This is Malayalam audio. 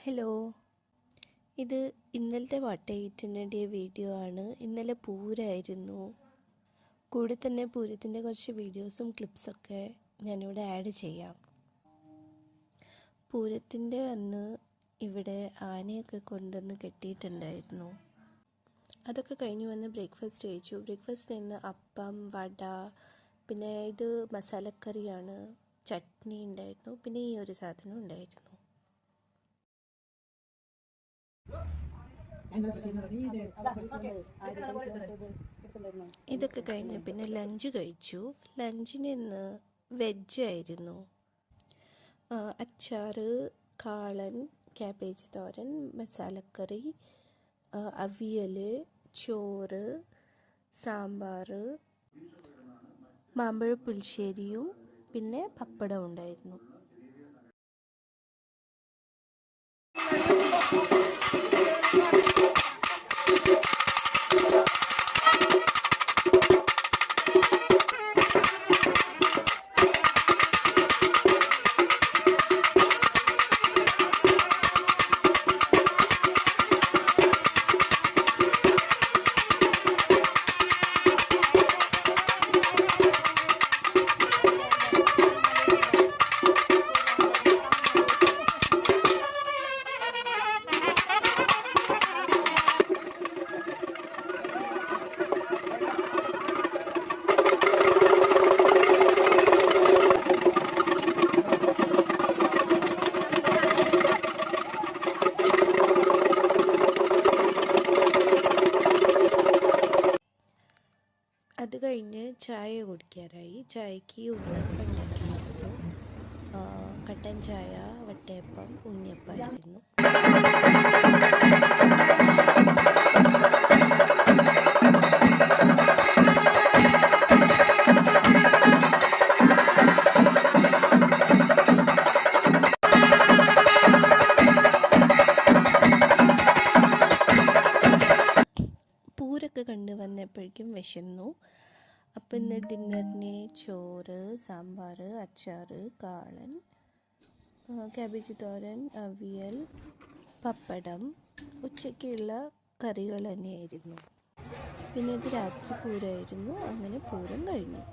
ഹലോ, ഇത് ഇന്നലത്തെ വട്ടയിറ്റിൻ്റെ വീഡിയോ ആണ്. ഇന്നലെ പൂരമായിരുന്നു. കൂടെ തന്നെ പൂരത്തിൻ്റെ കുറച്ച് വീഡിയോസും ക്ലിപ്സൊക്കെ ഞാനിവിടെ ആഡ് ചെയ്യാം. പൂരത്തിൻ്റെ അന്ന് ഇവിടെ ആനയൊക്കെ കൊണ്ടുവന്ന് കെട്ടിയിട്ടുണ്ടായിരുന്നു. അതൊക്കെ കഴിഞ്ഞ് വന്ന് ബ്രേക്ക്ഫാസ്റ്റ് കഴിച്ചു. ബ്രേക്ക്ഫാസ്റ്റിന് ഇന്ന് അപ്പം, വട, പിന്നെ ഇത് മസാലക്കറിയാണ്, ചട്നി ഉണ്ടായിരുന്നു, പിന്നെ ഈ ഒരു സാധനം ഉണ്ടായിരുന്നു. ഇതൊക്കെ കഴിഞ്ഞ് പിന്നെ ലഞ്ച് കഴിച്ചു. ലഞ്ചിന് ഇന്ന് വെജായിരുന്നു. അച്ചാറ്, കാളൻ, ക്യാബേജ് തോരൻ, മസാലക്കറി, അവിയൽ, ചോറ്, സാമ്പാർ, മാമ്പഴ പുളിശ്ശേരിയും പിന്നെ പപ്പടം ഉണ്ടായിരുന്നു. അത് കഴിഞ്ഞ് ചായ കുടിക്കാറായി. ചായക്ക് ഉണ്ണിയപ്പം ഉണ്ടാക്കിയിരുന്നു. കട്ടൻ ചായ, വട്ടയപ്പം, ഉണ്ണിയപ്പമായിരുന്നു. പൂരൊക്കെ കണ്ടു വന്നപ്പോഴേക്കും വിശന്നു. അപ്പം ഇന്ന് ഡിന്നറിന് ചോറ്, സാമ്പാർ, അച്ചാർ, കാളൻ, ക്യാബേജ് തോരൻ, അവിയൽ, പപ്പടം, ഉച്ചയ്ക്കുള്ള കറികൾ തന്നെയായിരുന്നു. പിന്നെ ഇത് രാത്രി പൂരമായിരുന്നു. അങ്ങനെ പൂരം കഴിഞ്ഞു.